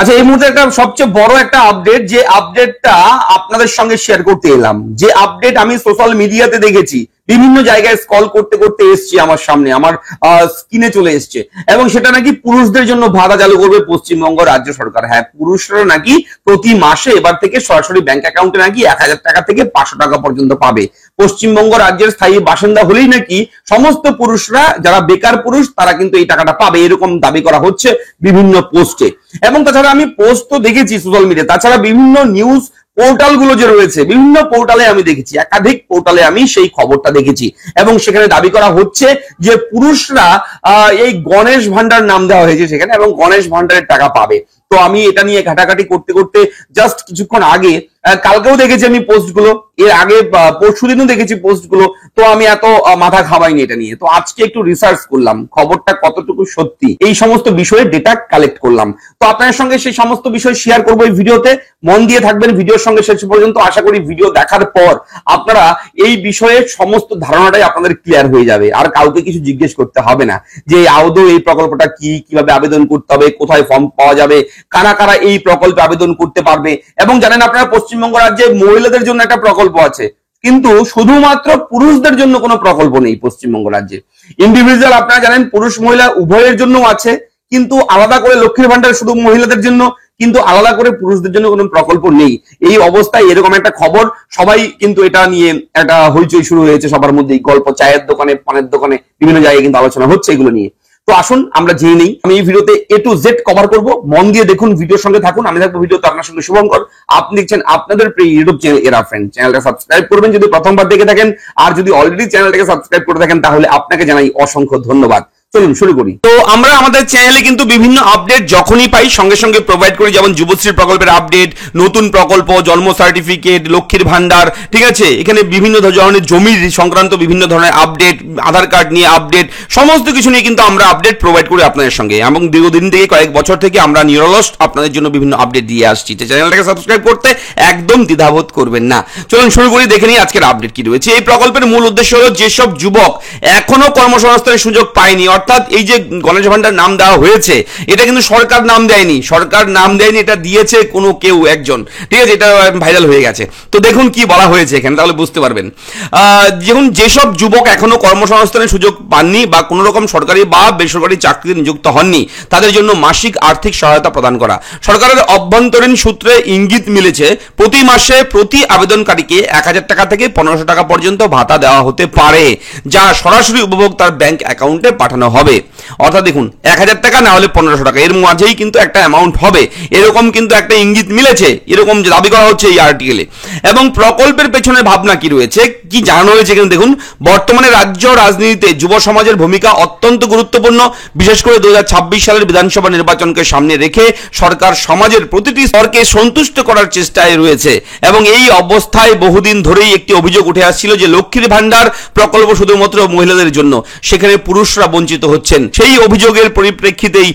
আচ্ছা, এই মুহূর্তে একটা সবচেয়ে বড় একটা আপডেট, যে আপডেটটা আপনাদের সঙ্গে শেয়ার করতে এলাম। যে আপডেট আমি সোশ্যাল মিডিয়াতে দেখেছি, বিভিন্ন জায়গায় স্ক্রল করতে করতে এসছি, আমার সামনে আমার স্ক্রিনে চলে এসছে, এবং সেটা নাকি পুরুষদের জন্য ভাতা চালু করবে পশ্চিমবঙ্গ রাজ্য সরকার। হ্যাঁ, পুরুষরা নাকি প্রতি মাসে এবার থেকে সরাসরি ব্যাংক অ্যাকাউন্টে নাকি 1000 টাকা থেকে 500 টাকা পর্যন্ত পাবে। পশ্চিমবঙ্গ রাজ্যের স্থায়ী বাসিন্দা হলেই নাকি সমস্ত পুরুষরা, যারা বেকার পুরুষ, তারা কিন্তু এই টাকাটা পাবে, এরকম দাবি করা হচ্ছে বিভিন্ন পোস্টে। এবং তাছাড়া আমি পোস্ট তো দেখেছি সোশ্যাল মিডিয়া, তাছাড়া বিভিন্ন নিউজ পোর্টাল গুলো যে রয়েছে, বিভিন্ন পোর্টালে আমি দেখেছি, একাধিক পোর্টালে আমি সেই খবরটা দেখেছি, এবং সেখানে দাবি করা হচ্ছে যে পুরুষরা এই গণেশ ভান্ডার নাম দেওয়া হয়েছে সেখানে, এবং গণেশ ভান্ডারের টাকা পাবে। তো আমি এটা নিয়ে ঘাটাঘাটি করতে করতে জাস্ট কিছুক্ষণ আগে, কালকেও দেখেছি আমি পোস্টগুলো, এর আগে পরশুদিনও দেখেছি পোস্টগুলো, তো আমি এত মাথা ঘামাইনি এটা নিয়ে। তো আজকে একটু রিসার্চ করলাম খবরটা কতটুকু সত্যি, এই সমস্ত বিষয়ে ডেটা কালেক্ট করলাম। তো আপনাদের সঙ্গে সেই সমস্ত বিষয় শেয়ার করবো এই ভিডিওতে। মন দিয়ে থাকবেন ভিডিওর সঙ্গে শেষ পর্যন্ত। আশা করি ভিডিও দেখার পর আপনারা এই বিষয়ে সমস্ত ধারণাটাই আপনাদের ক্লিয়ার হয়ে যাবে, আর কাউকে কিছু জিজ্ঞেস করতে হবে না যে আদৌ এই প্রকল্পটা কি, কিভাবে আবেদন করতে হবে, কোথায় ফর্ম পাওয়া যাবে, কারা কারা এই প্রকল্পে আবেদন করতে পারবে। এবং জানেন আপনারা, পশ্চিমবঙ্গ রাজ্যে মহিলাদের জন্য একটা প্রকল্প আছে, কিন্তু শুধুমাত্র পুরুষদের জন্য কোনো প্রকল্প নেই পশ্চিমবঙ্গ রাজ্যে। ইন্ডিভিজুয়াল আপনারা জানেন পুরুষ মহিলা উভয়ের জন্য আছে, কিন্তু আলাদা করে লক্ষ্মীর ভান্ডার শুধু মহিলাদের জন্য, কিন্তু আলাদা করে পুরুষদের জন্য কোনো প্রকল্প নেই। এই অবস্থায় এরকম একটা খবর, সবাই কিন্তু এটা নিয়ে একটা হইচই শুরু হয়েছে সবার মধ্যেই, গল্প, চায়ের দোকানে, পানের দোকানে, বিভিন্ন জায়গায় কিন্তু আলোচনা হচ্ছে এগুলো নিয়ে। তো আসুন আমরা জেনে নেই। আমি এই ভিডিওতে A to Z কভার করব, মন দিয়ে দেখুন, ভিডিওর সঙ্গে থাকুন। আমি থাকবো ভিডিওতে আপনার সঙ্গে শুভঙ্কর। আপনি দেখছেন আপনাদের প্রিয় ইউটিউব চ্যানেল এরা ফ্রেন্ড। চ্যানেলটা সাবস্ক্রাইব করবেন যদি প্রথমবার দেখে থাকেন, আর যদি অলরেডি চ্যানেলটাকে সাবস্ক্রাইব করে থাকেন তাহলে আপনাকে জানাই অসংখ্য ধন্যবাদ। চলুন শুরু করি। তো আমরা আমাদের চ্যানেলে কিন্তু বিভিন্ন আপডেট যখনই পাই সঙ্গে সঙ্গে প্রোভাইড করি, যেমন যুবশ্রী প্রকল্পের আপডেট, নতুন প্রকল্প, জন্ম সার্টিফিকেট, লক্ষ্মীর ভান্ডার, ঠিক আছে, এখানে বিভিন্ন ধরনের জমির সংক্রান্ত বিভিন্ন ধরনের আপডেট, আধার কার্ড নিয়ে আপডেট, সমস্ত কিছু নিয়ে কিন্তু আমরা আপডেট প্রোভাইড করি আপনাদের সঙ্গে। এবং দীর্ঘদিন থেকে, কয়েক বছর থেকে আমরা নিরলস আপনাদের জন্য বিভিন্ন আপডেট দিয়ে আসছি। তো চ্যানেলটাকে সাবস্ক্রাইব করতে একদম দ্বিধাবোধ করবেন না। চলুন শুরু করি, দেখে নিই আজকের আপডেট কি রয়েছে। এই প্রকল্পের মূল উদ্দেশ্য হলো যেসব যুবক এখনো কর্মসংস্থানের সুযোগ পায়নি, অর্থাৎ এই যে গণেশ ভান্ডার নাম দেওয়া হয়েছে, এটা কিন্তু সরকার নাম দেয়নি, সরকার নাম দেয়নি, এটা দিয়েছে কোনো কেউ একজন, ঠিক আছে, এটা ভাইরাল হয়ে গেছে। তো দেখুন কি বলা হয়েছে এখানে, তাহলে বুঝতে পারবেন। দেখুন, যেসব যুবক এখনো কর্মসংস্থানের সুযোগ পাননি বা কোনো রকম সরকারি বা বেসরকারি চাকরিতে নিযুক্ত হননি, তাদের জন্য মাসিক আর্থিক সহায়তা প্রদান করা। সরকারের অভ্যন্তরীণ সূত্রে ইঙ্গিত মিলেছে প্রতি মাসে প্রতি আবেদনকারীকে 1000 টাকা থেকে 1500 টাকা পর্যন্ত ভাতা দেওয়া হতে পারে, যা সরাসরি উপভোক্তার ব্যাংক অ্যাকাউন্টে পাঠানো হবে। অর্থাৎ দেখুন, 1000 টাকা না হলে 1500 টাকা, এর মাঝেই কিন্তু একটা অ্যামাউন্ট হবে, এরকম কিন্তু একটা ইঙ্গিত মিলেছে, এরকম দাবি করা হচ্ছে এই আর্টিকেলে। এবং প্রকল্পের পেছনে ভাবনা কি রয়েছে, কি জানানো হয়েছে এখানে দেখুন। বর্তমানে রাজ্য রাজনীতিতে যুব সমাজের ভূমিকা অত্যন্ত গুরুত্বপূর্ণ। বিশেষ করে 2026 সালের বিধানসভা নির্বাচনকে সামনে রেখে সরকার সমাজের প্রতিটি স্তরকে সন্তুষ্ট করার চেষ্টায় রয়েছে। এবং এই অবস্থায় বহুদিন ধরেই একটি অভিযোগ উঠে আসছিল যে লক্ষ্মীর ভান্ডার প্রকল্প শুধুমাত্র মহিলাদের জন্য, সেখানে পুরুষরা বঞ্চিত হচ্ছেন। সেই অভিযোগের পরিপ্রেক্ষিতেই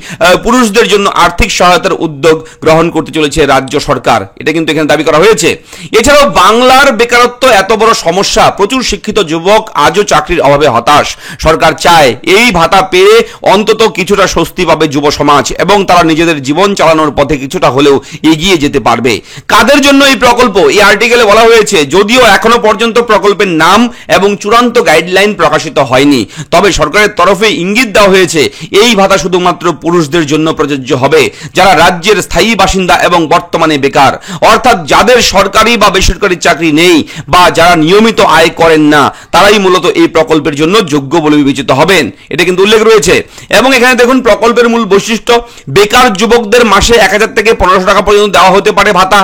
পুরুষদের জন্য আর্থিক সহায়তার উদ্যোগ গ্রহণ করতে চলেছে রাজ্য সরকার, এটা কিন্তু এখানে দাবি করা হয়েছে। এছাড়াও বাংলার বেকারত্ব এত বড় সমস্যা, প্রচুর শিক্ষিত যুবক আজও চাকরির অভাবে হতাশ। সরকার চায় এই ভাতা পেয়ে অন্তত কিছুটা স্বস্তি পাবে যুব সমাজ, এবং তারা নিজেদের জীবন চালানোর পথে কিছুটা হলেও এগিয়ে যেতে পারবে। কাদের জন্য এই প্রকল্প, এই আর্টিকেলে বলা হয়েছে, যদিও এখনো পর্যন্ত প্রকল্পের নাম এবং চূড়ান্ত গাইডলাইন প্রকাশিত হয়নি, তবে সরকারের তরফে ইঙ্গিত দেওয়া হয়েছে এই ভাতা শুধুমাত্র পুরুষদের জন্য প্রযোজ্য হবে যারা রাজ্যের স্থায়ী বাসিন্দা এবং বর্তমানে বেকার, অর্থাৎ যাদের সরকারি বা বেসরকারি চাকরি নেই বা যারা নিয়মিত আয় করেন না, তারাই মূলত এই প্রকল্পের জন্য যোগ্য বলে বিবেচিত হবেন, এটা কিন্তু উল্লেখ রয়েছে। এবং এখানে দেখুন প্রকল্পের মূল বৈশিষ্ট্য, বেকার যুবকদের মাসে 1000 থেকে 1500 টাকা পর্যন্ত দেওয়া হতে পারে ভাতা।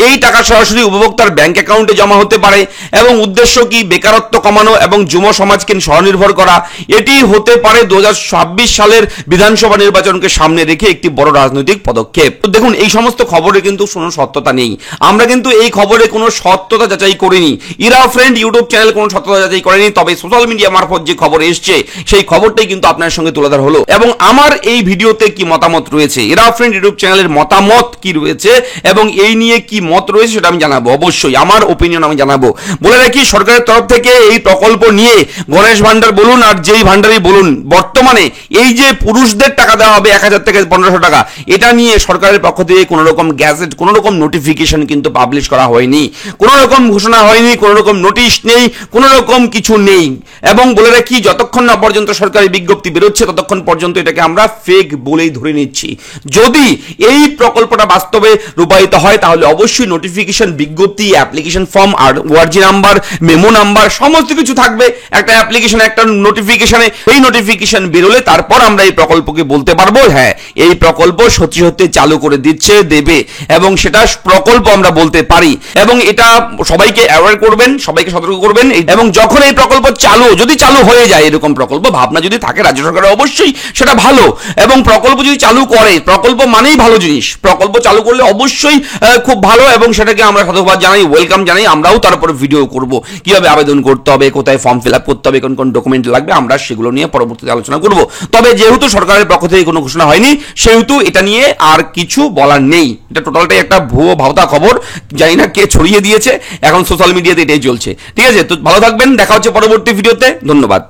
এই টাকা সরাসরি উপভোক্তার ব্যাংক অ্যাকাউন্টে জমা হতে পারে। এবং উদ্দেশ্য কি, বেকারত্ব কমানো এবং যুব সমাজকে স্বনির্ভর করা। এটি হতে পারে 2026 সালের বিধানসভা নির্বাচনকে সামনে রেখে একটি বড় রাজনৈতিক পদক্ষেপ। তো দেখুন, এই সমস্ত খবরে কিন্তু কোনো সত্যতা নেই, আমরা কিন্তু এই খবরে কোনো সত্যতা যাচাই করিনি, ইরা ফ্রেন্ড ইউটিউব চ্যানেল কোনো সত্যতা যাচাই করেনি, তবে সোশ্যাল মিডিয়া মারফত যে খবর এসছে সেই খবরটাই কিন্তু আপনার সঙ্গে তুলে ধরা হলো। এবং আমার এই ভিডিওতে কি মতামত রয়েছে, ইরা ফ্রেন্ড ইউটিউব চ্যানেলের মতামত কি রয়েছে এবং এই নিয়ে কি মত রয়েছে সেটা আমি জানাবো, অবশ্যই আমার ওপিনিয়ন আমি জানাবো। বলে রাখি, সরকারের তরফ থেকে এই প্রকল্প নিয়ে গণেশ ভান্ডার বলুন আর যেই ভান্ডারই বলুন, বর্তমানে এই যে পুরুষদের টাকা দেওয়া হবে 1000 থেকে 1500 টাকা, এটা নিয়ে সরকারের পক্ষ থেকে কোনো রকম গ্যাজেট, কোনো রকম নোটিফিকেশন কিন্তু পাবলিশ করা হয়নি, কোনো রকম ঘোষণা হয়নি, কোনো রকম নোটিশ নেই, কোনো রকম কিছু নেই। এবং বলে রাখি, যতক্ষণ না পর্যন্ত সরকারি বিজ্ঞপ্তি বেরোচ্ছে ততক্ষণ পর্যন্ত এটাকে আমরা ফেক বলেই ধরে নিচ্ছি। যদি এই প্রকল্পটা বাস্তবে রূপায়িত হয় তাহলে অবশ্যই নোটিফিকেশন, বিজ্ঞপ্তি, অ্যাপ্লিকেশন ফর্ম আর ওআরজি নাম্বার, মেমো নাম্বার সমস্ত কিছু থাকবে একটা অ্যাপ্লিকেশনে, একটা নোটিফিকেশনে। এই নোটিফিকেশন বেরোলে তারপর আমরা এই প্রকল্পকে বলতে পারবো হ্যাঁ এই প্রকল্প সত্যি সত্যি চালু করে দিচ্ছে, দেবে, এবং সেটা প্রকল্প আমরা বলতে পারি। এবং এটা সবাইকে অ্যাওয়্যার করবেন, সবাইকে সতর্ক করবেন। এবং যখন এই প্রকল্প যদি চালু হয়ে যায়, এরকম প্রকল্প ভাবনা যদি থাকে রাজ্য সরকারের, অবশ্যই সেটা ভালো। এবং প্রকল্প যদি চালু করে, প্রকল্প মানেই ভালো জিনিস, প্রকল্প চালু করলে অবশ্যই খুব ভালো, এবং সেটাকে আমরা সাধুবাদ জানাই, ওয়েলকাম জানাই। আমরাও তারপরে ভিডিও করব কিভাবে আবেদন করতে হবে, কোথায় ফর্ম ফিল আপ করতে হবে, কোন কোন ডকুমেন্ট লাগবে, আমরা সেগুলো নিয়ে পরবর্তীতে আলোচনা করব। তবে যেহেতু সরকারের পক্ষ থেকে কোনো ঘোষণা হয়নি, সেহেতু এটা নিয়ে আর কিছু বলার নেই। এটা টোটালটাই একটা ভুয়ো ভাওতা খবর, জানি না কে ছড়িয়ে দিয়েছে, এখন সোশ্যাল মিডিয়াতে এটাই চলছে। ঠিক আছে, তো ভালো থাকবেন, দেখা হচ্ছে পরবর্তী ভিডিওতে, ধন্যবাদ।